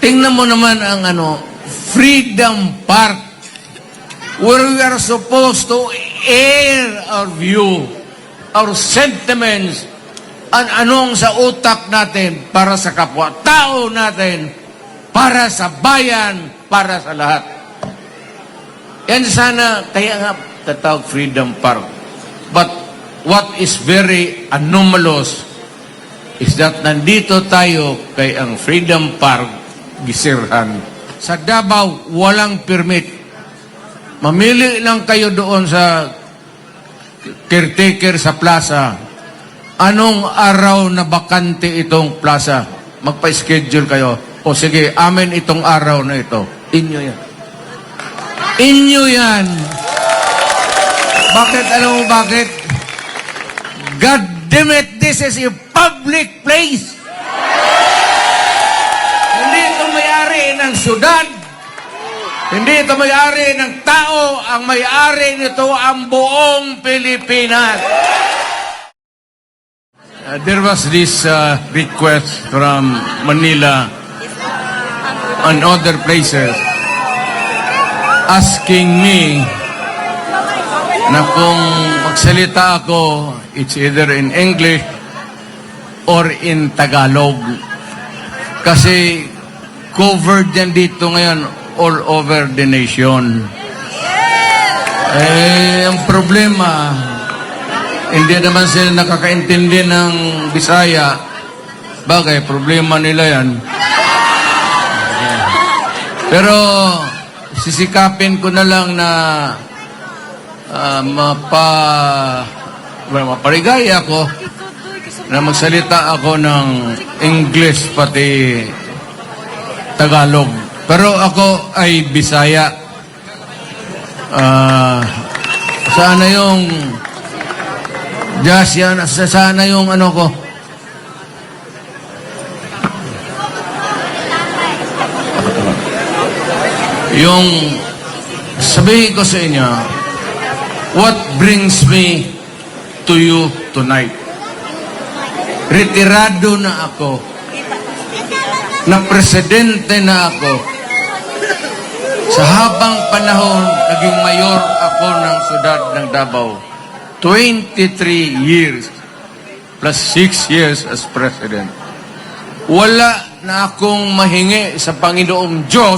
Tingnan mo naman ang Freedom Park, where we are supposed to air our view, our sentiments, anong sa utak natin para sa kapwa-tao natin, para sa bayan, para sa lahat. Yan sana, kaya nga tatawag Freedom Park. But what is very anomalous is that nandito tayo kay ang Freedom Park gisirhan. Sa Davao, walang permit. Mamili lang kayo doon sa caretaker sa plaza. Anong araw na bakante itong plaza? Magpa-schedule kayo. O sige, amin itong araw na ito. Inyo yan. Inyo yan. Bakit? Alam mo bakit? God damn it, this is a public place. Hindi ito may-ari ng syudad. Hindi ito may-ari ng tao. Ang may-ari nito ang buong Pilipinas. There was this request from Manila and other places asking me na kung magsalita ako, it's either in English or in Tagalog. Kasi covered yan dito ngayon all over the nation. Ang problema, hindi naman sila nakakaintindi ng Bisaya. Bagay, problema nila yan. Pero sisikapin ko na lang na maparigaya ako na magsalita ako ng English pati Tagalog. Pero ako ay Bisaya. Sana yung Just yan, sana yung ko. Yung sabihin ko sa inyo, what brings me to you tonight? Retirado na ako. Na presidente na ako. Sa habang panahon, naging mayor ako ng siyudad ng Davao. 23 years plus 6 years as president. Wala na akong mahingi sa Panginoong Diyos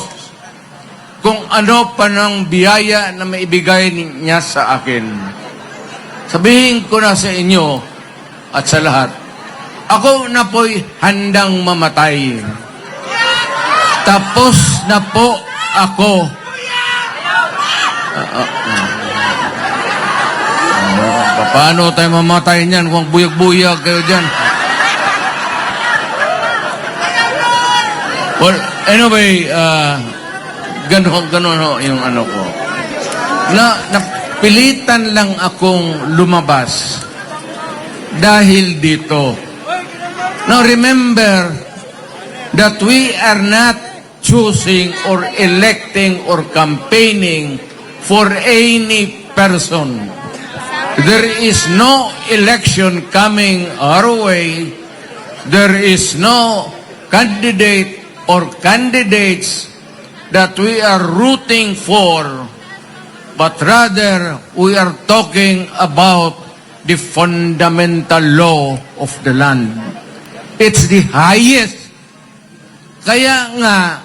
kung ano pa ng biyaya na maibigay niya sa akin. Sabihin ko na sa inyo at sa lahat, ako na po'y handang mamatay. Tapos na po ako. Paano tayo mamatay niyan kung buyag-buyag kayo dyan? Well, anyway, ganun yung ko. Napilitan lang akong lumabas dahil dito. Now remember that we are not choosing or electing or campaigning for any person. There is no election coming our way. There is no candidate or candidates that we are rooting for, but rather we are talking about the fundamental law of the land. It's the highest. Kaya nga,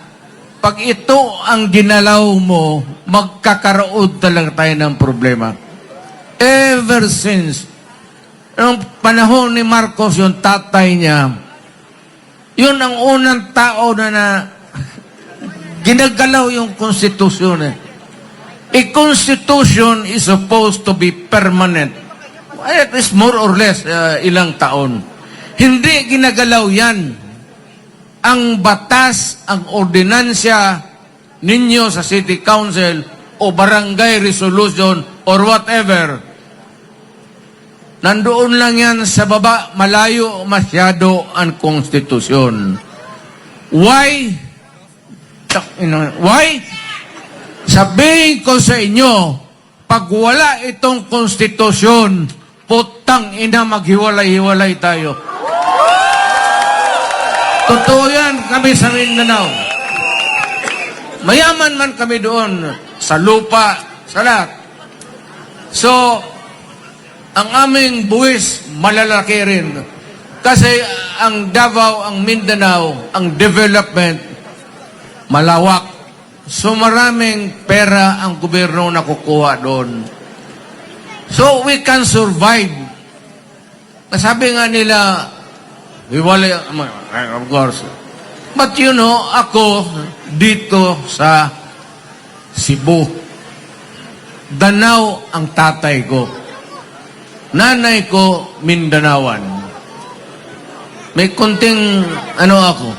pag ito ang ginalaw mo, magkakaroon talaga tayo ng problema. Ever since, noong panahon ni Marcos, yung tatay niya, yun ang unang tao na ginagalaw yung konstitusyon. A constitution is supposed to be permanent. At least more or less ilang taon. Hindi ginagalaw yan. Ang batas, ang ordinansya ninyo sa City Council o barangay resolution or whatever, nandoon lang yan sa baba, malayo masyado ang konstitusyon. Why? Why? Sabihin ko sa inyo, pag wala itong konstitusyon, putang ina, maghiwalay-hiwalay tayo. Totoo yan kami sa Mindanao. Mayaman man kami doon sa lupa, sa lahat. So, ang aming buwis, malalaki rin. Kasi ang Davao, ang Mindanao, ang development, malawak. So, maraming pera ang gobyerno nakukuha doon. So, we can survive. Sabi nga nila, of course. But you know, ako dito sa Cebu, Danao ang tatay ko. Nanay ko, Mindanawan. May konting, ako,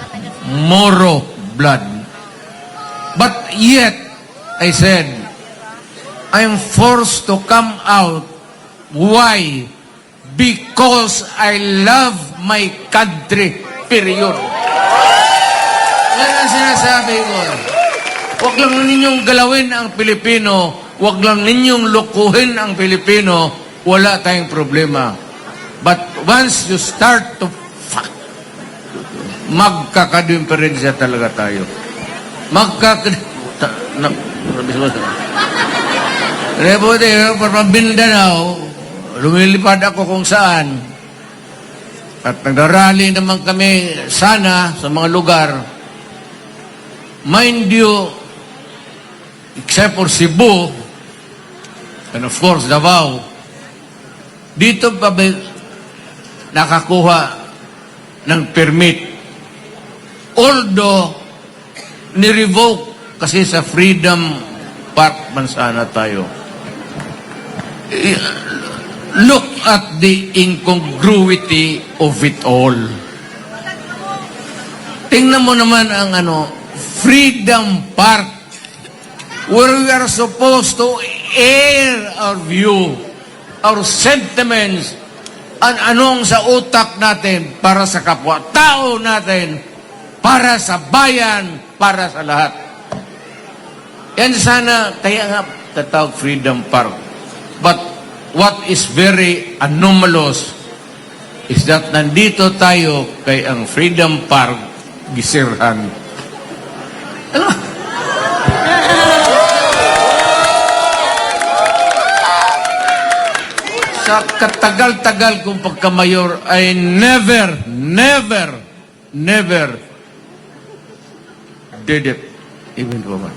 Moro blood. But yet, I said, I'm forced to come out. Why? Because I love my country. Period. Yan ang sinasabi ko. Huwag lang ninyong galawin ang Pilipino. Huwag lang ninyong lukuhin ang Pilipino. Wala tayong problema. But once you start to magkakadimperensya talaga tayo. Rebuti, para Mindanao, lumilipad ako kung saan. At nagdarally naman kami sana sa mga lugar. Mind you, except for Cebu, and of course Davao, dito pa ba nakakuha ng permit? Although, ni-revoke kasi sa Freedom Park man sana tayo. Look at the incongruity of it all. Tingnan mo naman ang Freedom Park, where we are supposed to air our view, our sentiments, anong sa utak natin para sa kapwa-tao natin, para sa bayan, para sa lahat. Yan sana, kaya nga tatawag Freedom Park. But what is very anomalous is that nandito tayo kay ang Freedom Park gisirhan. Ano? Sa katagal-tagal kong pagkamayor, I never did it. Even once.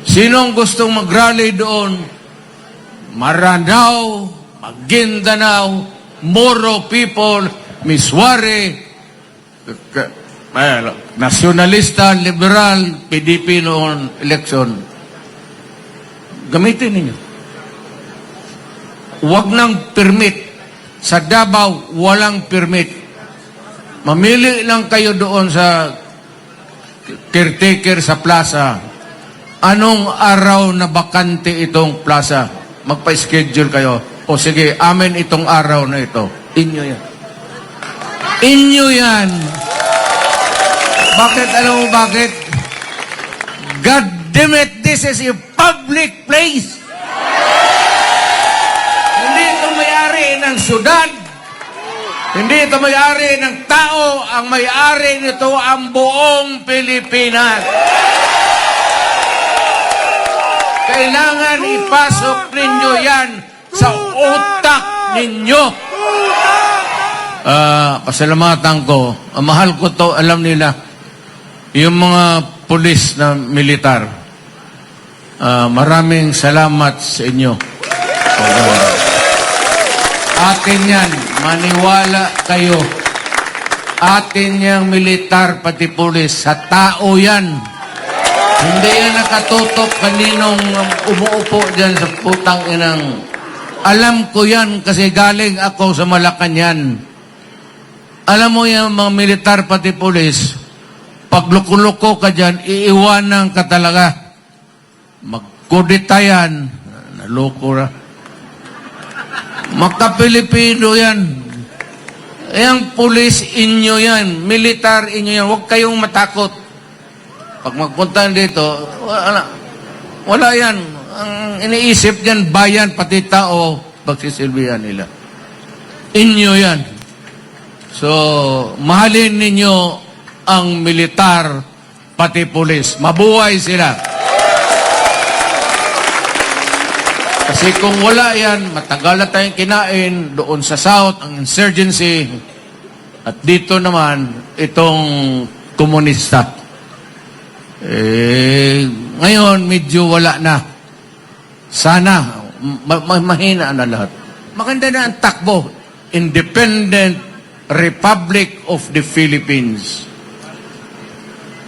Sinong gustong mag-rally doon? Maranao, Maguindanao, Moro people, Miswari, nasyonalista, liberal, PDP noon election. Gamitin ninyo. Huwag nang permit. Sa Davao, walang permit. Mamili lang kayo doon sa caretaker sa plaza. Anong araw na bakante itong plaza? Magpa-schedule kayo. O sige, amin itong araw na ito. Inyo yan. Inyo yan. Bakit? Alam mo bakit? God damn it, this is a public place. Hindi ito may-ari ng syudad. Hindi ito may-ari ng tao. Ang may-ari nito ang buong Pilipinas. Kailangan ipasok ninyo yan sa utak ninyo. Pasalamatan ko. Mahal ko to, alam nila. Yung mga pulis na militar, maraming salamat sa inyo. Atin yan, maniwala kayo. Atin yang militar pati pulis, sa tao yan. Hindi yan nakatutok kaninong umuupo dyan sa putang inang. Alam ko yan kasi galing ako sa Malacanang. Alam mo yan mga militar pati pulis, pag luko-luko ka dyan, iiwanan ka talaga. Magkudita yan. Naloko na. Magka-Pilipino yan. Yang pulis inyo yan. Militar inyo yan. Huwag kayong matakot. Pag magpunta dito, wala yan. Ang iniisip dyan, bayan, pati tao, pagsisilbihan nila. Inyo yan. So, mahalin ninyo ang militar, pati pulis. Mabuhay sila. Kasi kung wala yan, matagal na tayong kinain doon sa South, ang insurgency, at dito naman, itong komunista. Ngayon, medyo wala na. Sana, mahina na lahat. Maganda na ang takbo. Independent Republic of the Philippines.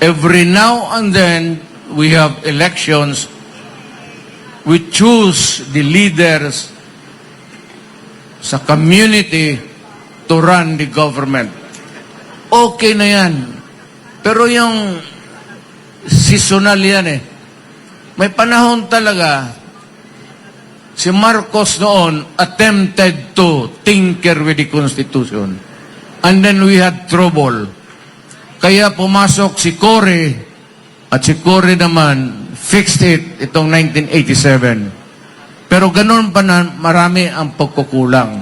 Every now and then, we have elections. We choose the leaders sa community to run the government. Okay na yan. Pero yung seasonal yan eh. May panahon talaga, si Marcos noon attempted to tinker with the Constitution. And then we had trouble. Kaya pumasok si Cory, at si Cory naman fixed it itong 1987. Pero ganun pa na marami ang pagkukulang.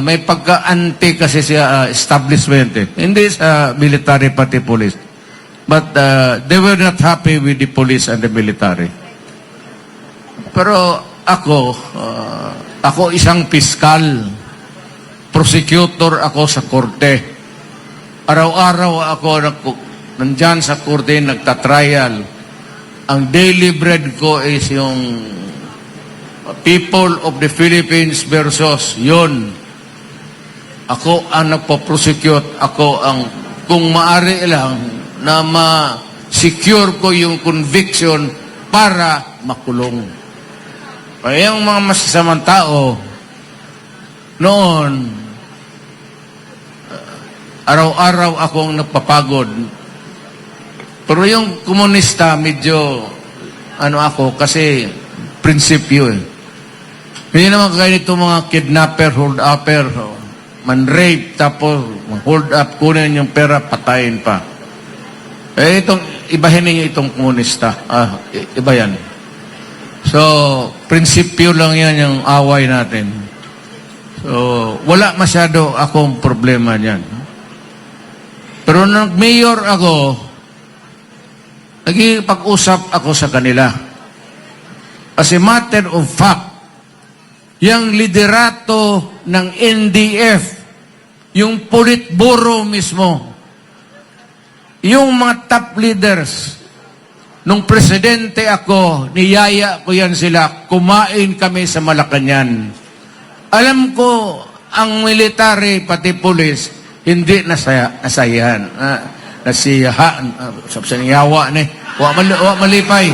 May pagka-anti kasi sa establishment eh. Hindi sa military pati police. But they were not happy with the police and the military. Pero ako isang piskal, prosecutor ako sa korte. Araw-araw ako nandyan sa korte, nagtatrial. Ang daily bread ko is yung people of the Philippines versus yun. Ako ang nagpo-prosecute. Ako ang, kung maari lang, na ma-secure ko yung conviction para makulong. Kaya yung mga masasamang tao, noon, araw-araw akong nagpapagod. Pero yung komunista, medyo, ako, kasi prinsipyo eh. Hindi naman kaya nito mga kidnapper, hold-upper, man-rape, tapos hold up, kunin yung pera, patayin pa. Ibahin ninyo itong komunista. Iba yan. So, prinsipyo lang yan yung away natin. So, wala masyado akong problema niyan. Pero nung mayor ako, naging-pag-usap ako sa kanila. As a matter of fact, yung liderato ng NDF, yung Politburo mismo, yung mga top leaders, nung presidente ako, niyaya ko yan sila, kumain kami sa Malacanang. Alam ko, ang military, pati police, hindi nasayahan. Nasiyahan. Yawa na eh. Wa malipay.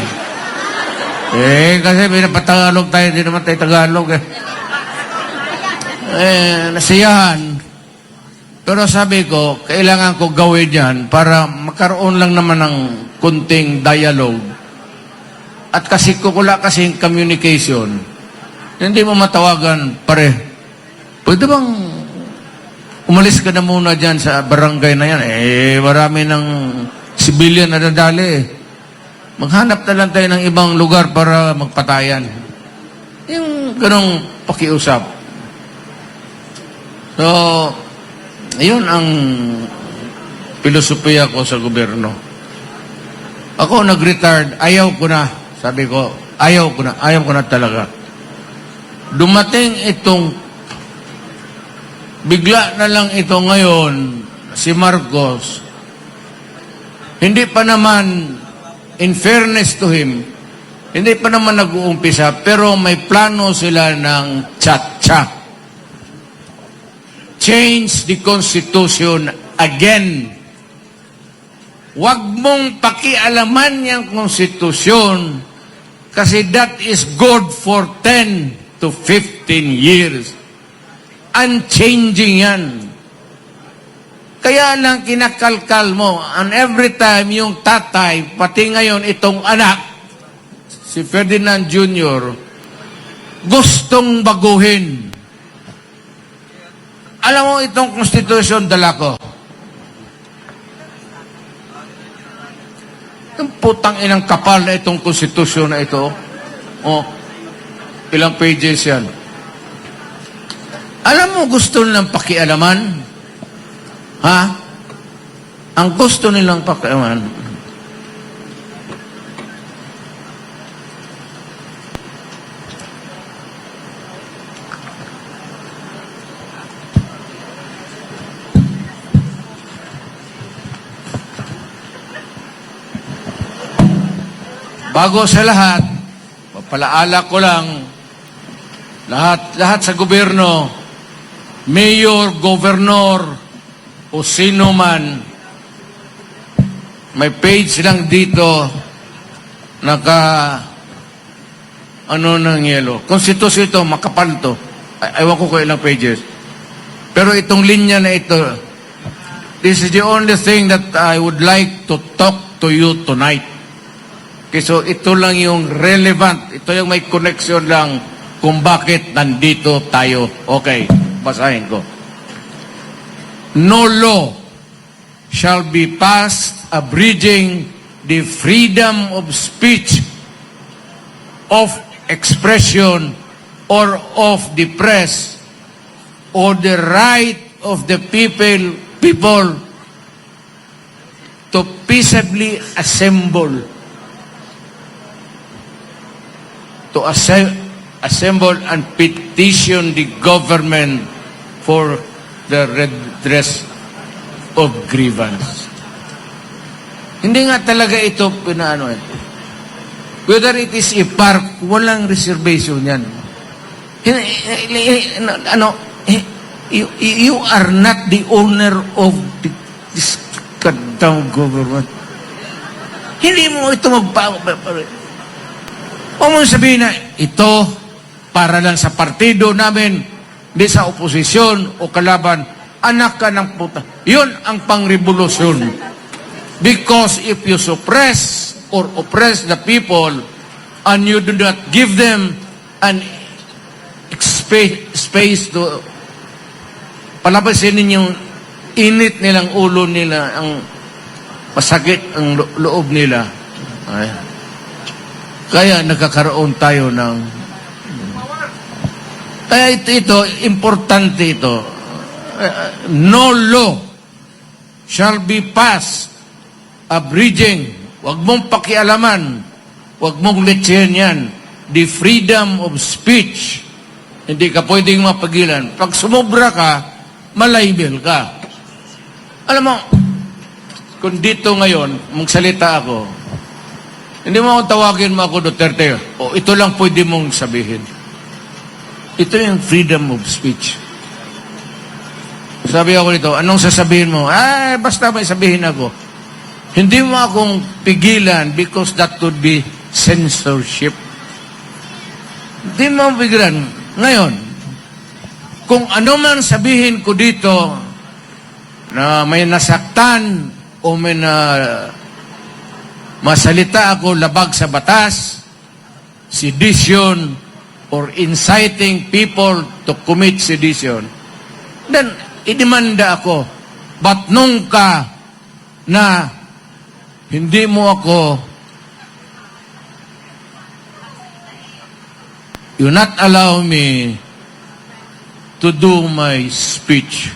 Kasi pinapatagalog tayo, hindi naman tayo Tagalog eh. Nasiyahan. Pero sabi ko, kailangan ko gawin yan para magkaroon lang naman ng kunting dialogue. At kasi kukula kasing communication, hindi mo matawagan, pare, pwede bang umalis ka na muna dyan sa barangay na yan? Marami ng civilian na nadali eh. Maghanap na lang tayo ng ibang lugar para magpatayan. Yung ganong pakiusap. So, yun ang filosofiya ko sa gobyerno. Ako nag-retired, ayaw ko na. Sabi ko, ayaw ko na talaga. Dumating itong, bigla na lang ito ngayon, si Marcos, hindi pa naman, in fairness to him, hindi pa naman nag-uumpisa, pero may plano sila ng tsa-tsa. Change the Constitution again. Huwag mong pakialaman yung Konstitusyon kasi that is good for 10 to 15 years. Unchanging yan. Kaya lang kinakalkal mo, and every time yung tatay, pati ngayon itong anak, si Ferdinand Jr., gustong baguhin. Alam mo itong Constitution, dala ko. Yung putang inang kapal na itong Constitution na ito. Ilang pages yan. Alam mo, gusto nilang pakialaman? Ha? Ang gusto nilang pakialaman, bago sa lahat, papalaala ko lang, lahat sa gobyerno, mayor, gobernor, o sino man, may page lang dito, ng yelo. Konstitusyon ito, makapal to. Ewan ko kung ilang pages. Pero itong linya na ito, this is the only thing that I would like to talk to you tonight. Okay, so ito lang yung relevant. Ito yung may connection lang kung bakit nandito tayo. Okay, basahin ko. No law shall be passed abridging the freedom of speech, of expression, or of the press, or the right of the people to peaceably assemble, assemble and petition the government for the redress of grievance. Hindi nga talaga ito pinaano eh. Whether it is a park, walang reservation yan. You are not the owner of this goddamn government. Hindi mo ito o mo sabihin na ito para lang sa partido namin, di sa oposisyon o kalaban, anak ka ng puta. Yun ang pangrevolusyon. Because if you suppress or oppress the people and you do not give them an space to palabasin ninyong init nilang ulo nila, ang masakit ang loob nila. Ay. Kaya nagkakaroon tayo ng kaya ito importante ito. No law shall be passed abridging, wag mong pakialaman, wag mong letsihin yan, the freedom of speech. Hindi ka pwedeng mapagilan. Pag sumobra ka, malaybel ka. Alam mo, kung dito ngayon, magsalita ako, hindi mo akong tawagin mo ako Duterte, o ito lang pwede mong sabihin. Ito yung freedom of speech. Sabi ako dito, anong sasabihin mo? Basta may sabihin ako. Hindi mo akong pigilan because that would be censorship. Hindi mo pigilan. Ngayon, kung ano man sabihin ko dito na may nasaktan o may masalita ako labag sa batas, sedition, or inciting people to commit sedition, then idemanda ako. But nung ka na hindi mo ako, you not allow me to do my speech,